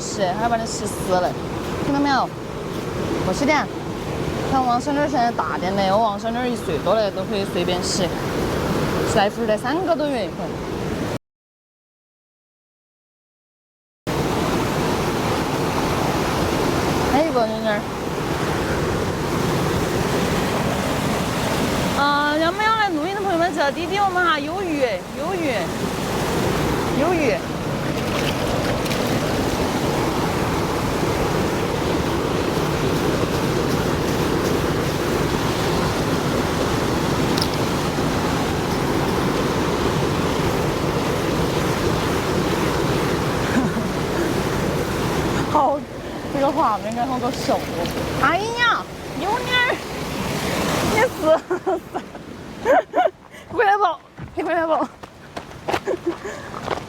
洗，还要把你洗死了，听到没有？过去点。看王小妞现在大点的，我王小妞1岁多了都可以随便洗，洗来服才3个多月一回。还有一个女儿。要没有来录音的朋友们记得滴滴我们哈，有鱼。好，这个画面感好搞笑哦！哎呀，有点儿，你是，回来不？你回来不？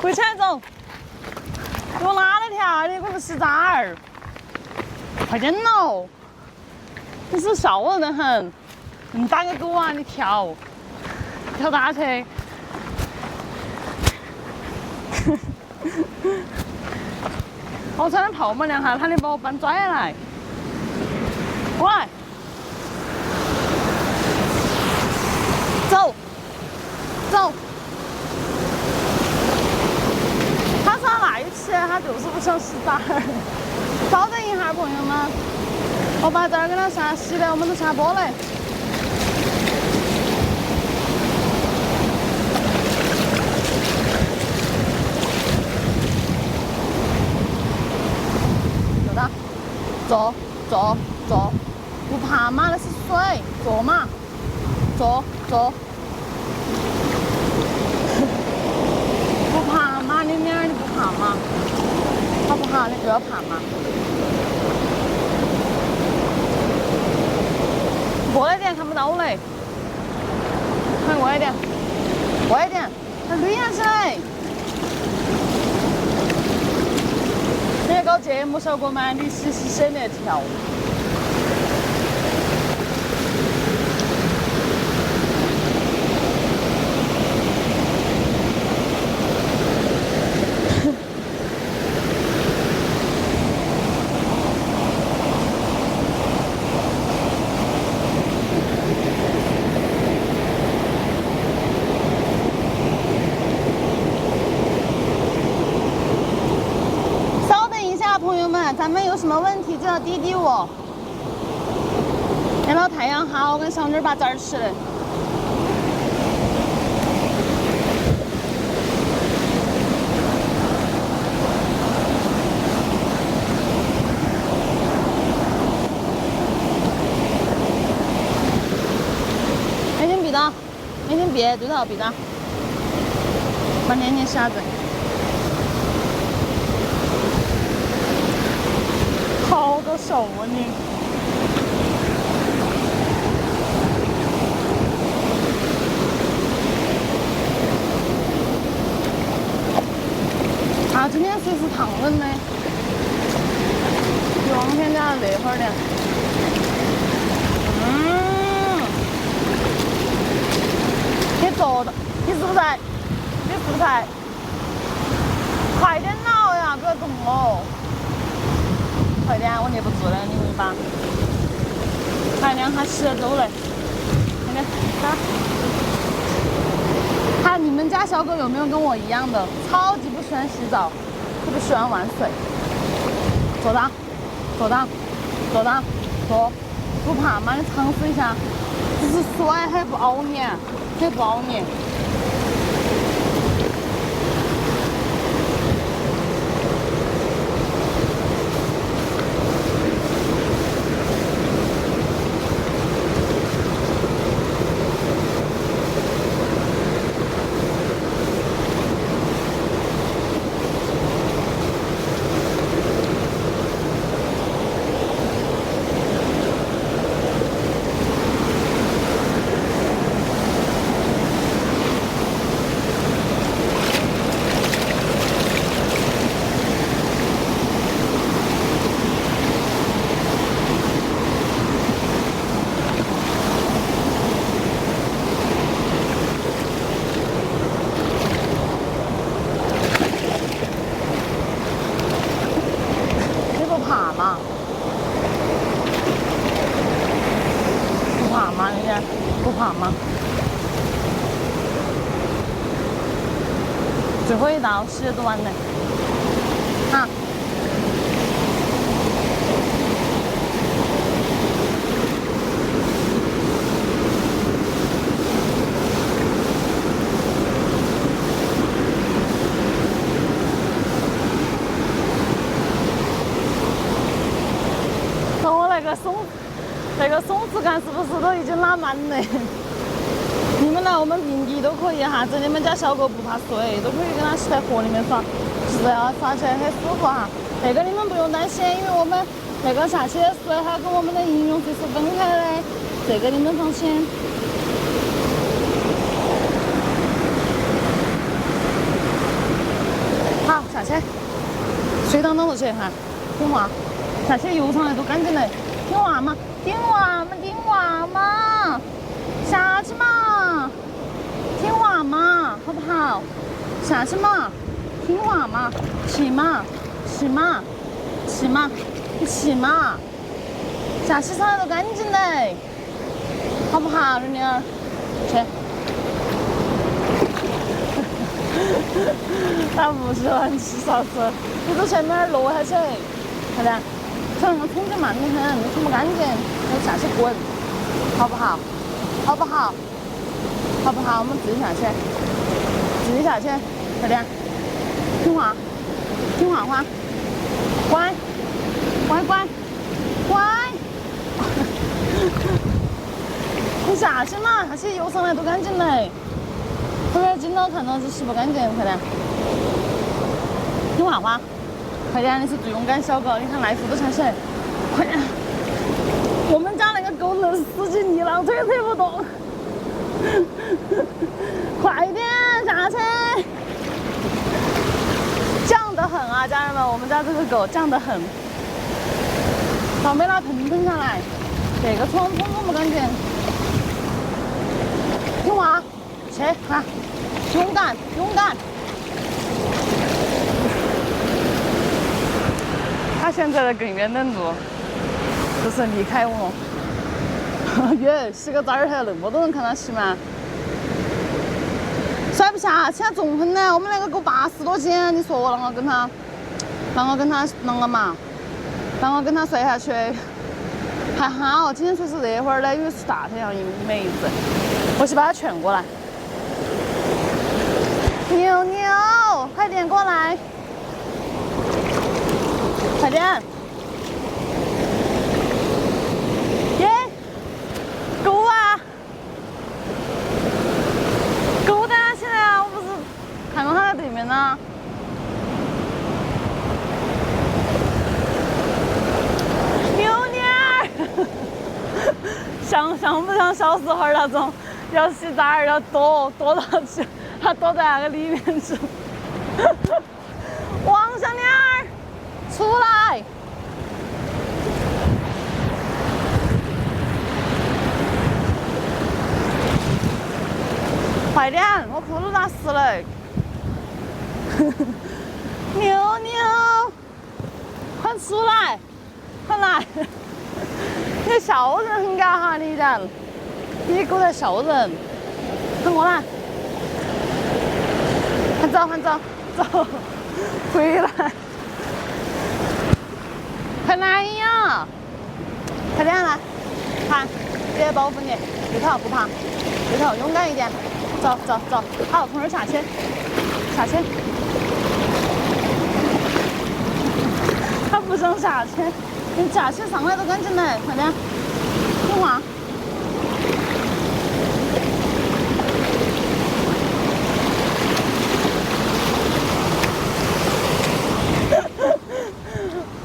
回起来走！给我拉了条，你给我洗澡儿，快点喽！你是笑人的很，你打个勾啊，你跳大车。我差点泡沫两下，差点把我搬拽来。喂，走。他是他赖起，他就是不想洗澡。稍等一下，朋友们，我把这儿给他下洗了，我们都下播了。坐，不怕嘛？那是水，坐嘛，坐，不怕嘛？你女儿你不怕嘛？好不好？你不要怕嘛。过来点，看不到嘞，快过来点，它绿下起来。你搞节目效果嘛？你洗那条。咱们有什么问题就要滴滴我。然后太阳好，我跟小妮把这儿吃了。眼睛闭到，眼睛闭，对头闭到。把眼睛瞎子。好搞笑啊你！啊，今天水是烫人的，比往天家热会儿的。你坐的，你是不是？快点闹呀！不要动哦。快点，我捏不住了，你会吧？快点，他洗了走了，快点，看你们家小狗有没有跟我一样的，超级不喜欢洗澡，特别喜欢玩水。坐，不怕吗？你尝试一下，这是水，还不熬黏。吗？最后一道10多万呢。啊。那个松子干是不是都已经拉满了？你们来我们平地都可以哈，这你们家小狗不怕水，都可以跟它洗在河里面耍，是要耍起来很舒服哈。那个你们不用担心，因为我们那个下去的水它跟我们的饮用水是分开的，这个你们放心。好，下去，水当当头去哈，听话，下去游上来都干净嘞，听话嘛。听话嘛，下去嘛，听话嘛，好不好？下去嘛，听话嘛，骑嘛，下去上来都干净嘞，好不好，女儿？去。他不喜欢吃啥子，你从前面落下去，快点。这样冲劲慢得很，你冲不干净，就下去滚，好不好？好不好？好不好？我们自己下去，快点，听话，话，乖，你下去嘛，下去游上来多干净嘞，后面镜头看到是洗不干净，快点，听话。快点，你是最勇敢小狗，你看来福都下去，快点！我们家那个狗能死进泥浪，推不动，快点下去！犟得很啊，家人们，我们家这个狗犟得很，倒霉了腾下来，这个冲不干净，听话，去啊，勇敢！他现在的更远的路就是离开我。耶，洗个澡儿还有那么多人看他洗吗？甩不下，现在重很呢。我们那个狗80多斤，你说我啷个跟他嘛？啷个跟他摔下去？还好，今天说是热会儿的，因为是大太阳，没意思。我去把它劝过来。牛，快点过来！快点！耶，狗啊！狗在哪去了？我不是看到它在对面呢。牛儿，像不像小时候那种要洗澡要躲到去，它躲在那个里面去。王小妞儿。出来！快点，我裤子打湿了。牛，快出来！快来！你笑人很嘎哈，你人，你狗在笑人。快过来！走，回来！快来呀！快点来，看，别保护你，对头不怕，对头勇敢一点，走，好，从这儿下去，他不想下去，你下去上来都干净嘞，快点，听话。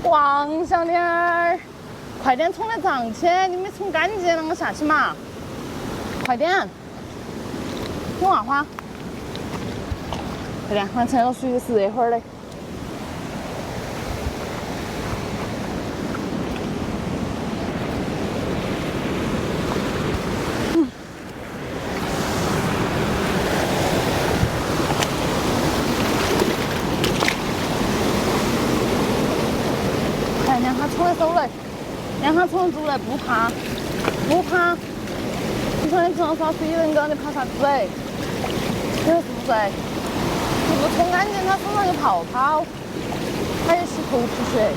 王小妞儿，快点冲来上去！你没冲干净，啷个下去嘛？快点，听话，快点，反正这个水是热会儿的。让他冲来走来，不怕，你说你平常耍水人高，你怕啥子？你说是不是？你不冲干净，它身上有泡泡，还有洗头皮屑。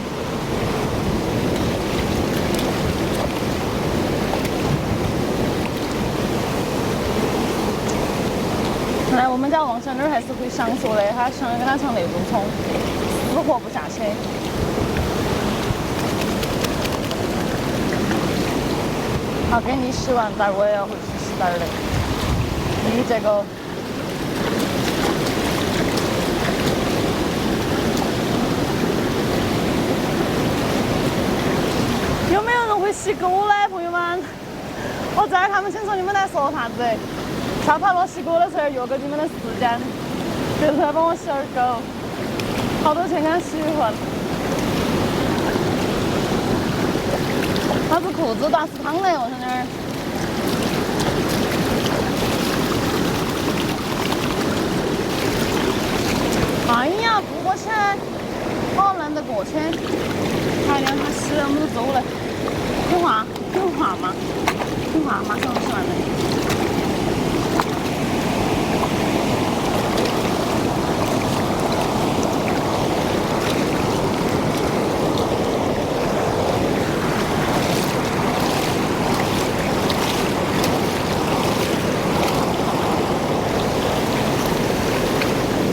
看来我们家王小妞还是会享受的，她想跟她上那种冲，死活不下去。好，给你洗完澡，我也要回去洗澡了。你这个。有没有人会洗狗呢，朋友们？我再看不清楚你们在说啥子。下盘我洗狗的时候约个你们的时间，就是来帮我洗耳狗，好多钱给他洗一回。他是裤子打死汤的，我兄弟儿。哎呀，不过去，好难得过去，还让他洗了，我们都走了。听话，听话嘛，听话，马上洗完了。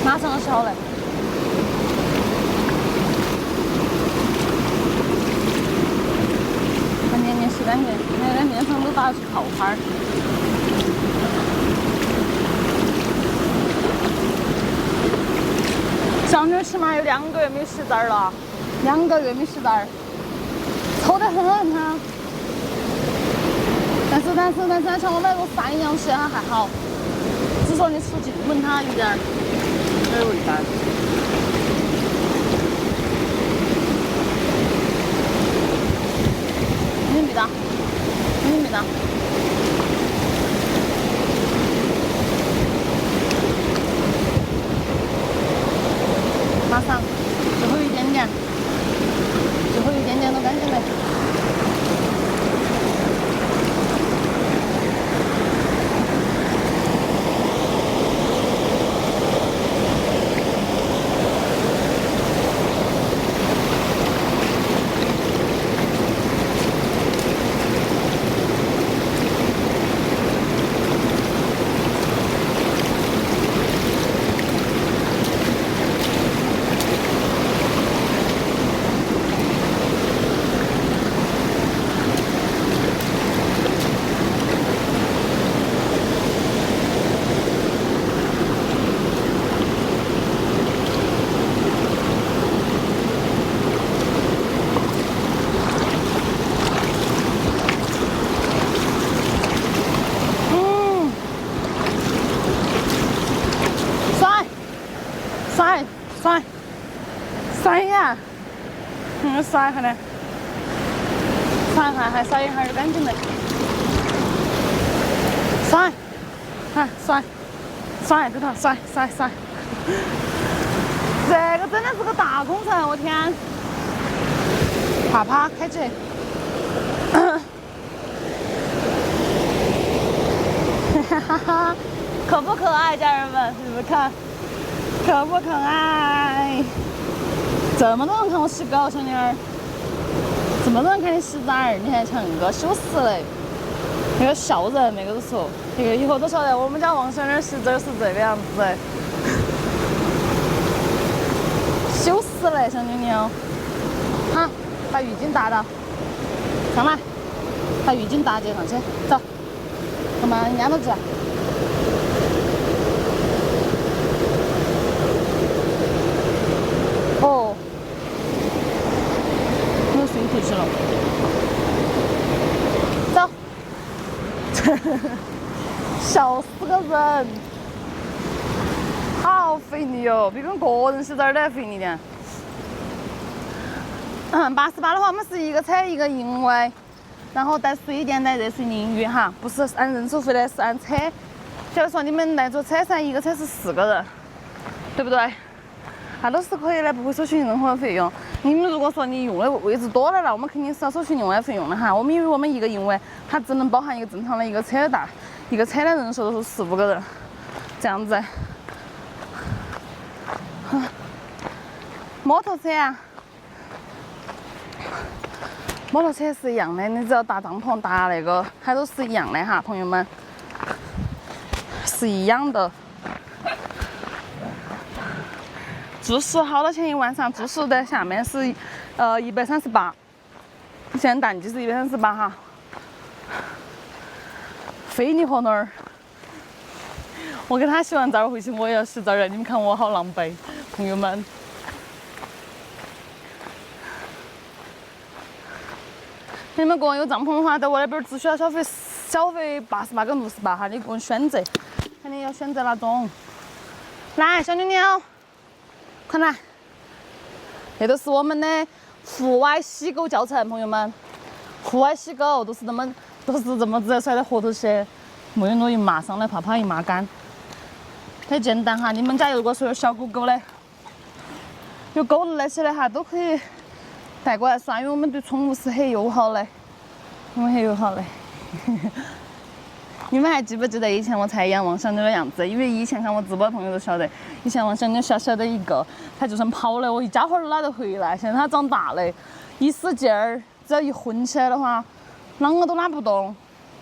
马上洗好了。把年年洗干净，那个面上都打泡泡。小妞起码有2个月没洗澡了，2个月没洗澡，臭得很哈。但是像我们那个饭一样洗它还好，只说你出进门它有点味道。你味道，你味道。马上，最后一点点，最后一点点都干净了。晒呀，晒下来，晒下还晒一下就干净了。晒，看晒这头晒。这个真的是个大工程，我天！啪开起。哈哈，可不可爱，家人们？你们看，可不可爱？这么多人看我洗狗，小妞儿，这么多人看你洗澡儿，你还抢个羞死嘞！那个笑人，那个都说，那个以后都晓得我们家王小妞洗澡是这个样子，羞死嘞，小妞妞！好，把浴巾搭到，上来，把浴巾搭接上去，走，我们按到这。哦。回去了，走，笑死个人，好费力哦，比跟个人洗澡都还费力点。88的话，我们是1个车1个营位，然后带水电带热水淋浴哈，不是按人数费的，是按车。假如说你们来坐车噻，1个车是4个人，对不对？它都是可以的，不会收取任何费用。你们如果说你用的位置多了，那我们肯定是要收取另外费用的哈。我们因为我们1个营位，它只能包含一个正常的1个车大，一个车的人数都是15个人，这样子。摩托车啊，摩托车是一样的，你只要搭帐篷搭那个，它都是一样的哈，朋友们，是一样的。住宿好多钱一晚上？住宿的下面是138，现在淡季是138哈。菲尼河那儿，我给他洗完澡回去，我也要洗澡了。你们看我好狼狈，朋友们。你们个人有帐篷的话，在我那边只需要消费88跟68哈，你个人选择，看你要选择哪种。来，小妞妞，快来！这都是我们的户外洗狗教程，朋友们。户外洗狗都是这么直接甩在河头去，没有弄一麻上来，怕一麻干。很简单哈，你们家如果说有小狗狗的，有狗的那些的哈，都可以带过来耍，因为我们对宠物是很友好的，我们很友好的。你们还记不记得以前我才养王小妞的样子？因为以前看我直播的朋友都晓得，以前王小妞小小的一个，它就算跑了，我一家伙都懒得回来。现在它长大了，一使劲儿，只要一混起来的话，啷个都拉不动，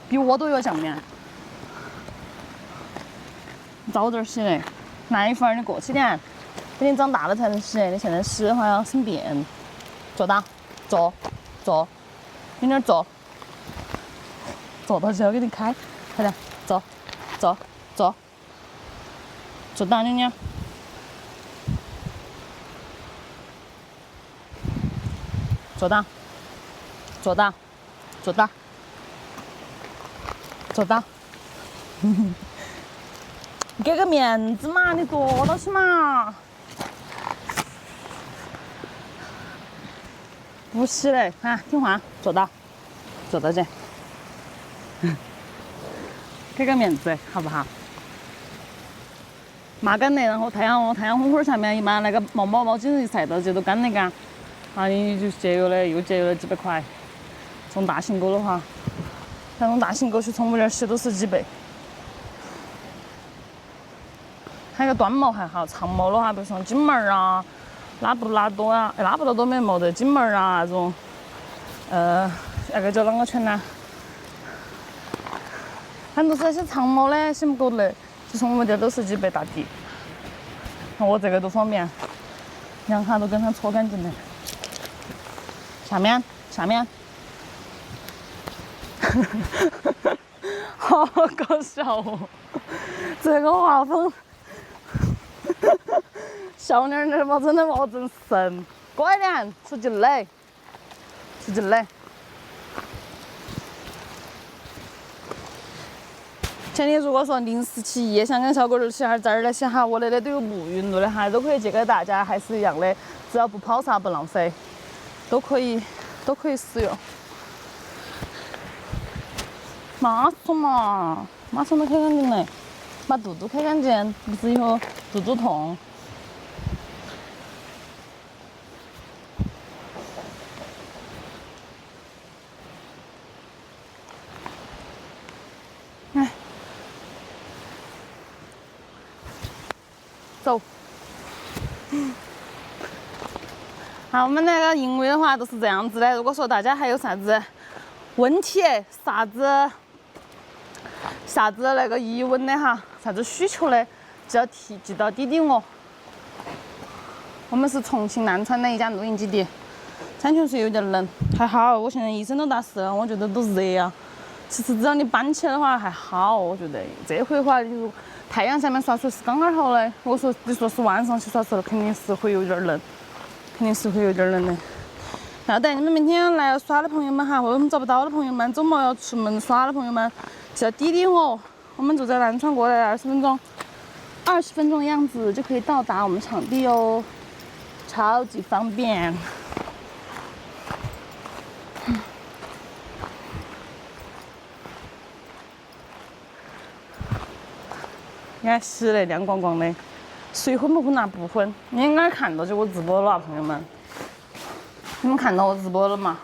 比我都有酱面。早点洗嘞，那一会儿你过去点，等你长大了才能洗。你现在洗的话要省便。坐到，坐，有点坐，坐到就要给你开，快点，坐，坐到妞妞。坐到，给个面子嘛，你坐到起嘛。不洗嘞，啊，听话，坐到去，给个面子好不好？麻干的，然后太阳风口下面一把那个毛巾一晒到，这都干的干，啊，你就又节约了几百块。从大型狗的话，那种大型狗去宠物店洗都是几倍。还有个短毛还好，长毛的话，比如说金毛啊。拉布拉多啊，拉布拉多没得，金毛啊那种，那个叫啷个犬呢？反正都是那些长毛的，些狗的，去宠物店都是几倍大底。我这个都方便，两下都跟它搓干净了。下面，好搞笑哦！这个画风。小妞儿我真的我真神，过来点，出去累。前提如果说临时起意想跟小狗儿起哈这儿那些哈，我那里都有沐浴露的哈，都可以借给大家，还是一样的，只要不泡啥不浪费，都可以使用。马桶都开干净了，把肚肚开干净，不是以后肚肚痛。走。好，我们那个营位的话都是这样子的。如果说大家还有啥子问题、啥子那个疑问的哈，啥子需求的，就要寄到滴滴我。我们是重庆南川的一家录音基地，山泉水有点冷，还好，我现在一身都打湿了，我觉得都热啊。其实只要你搬起来的话还好，我觉得这回的话，就太阳下面耍水是刚刚好的。我说你说是晚上去耍水了，肯定是会有点冷，的。要带你们明天来要耍的朋友们哈，或者我们找不到的朋友们，周末要出门耍的朋友们，就要滴滴我。我们就在南川过来20分钟的样子就可以到达我们场地哦，超级方便。你看洗的亮光光的，水混不混啊？不混。你应该看到就我直播了啊，朋友们，你们看到我直播了吗？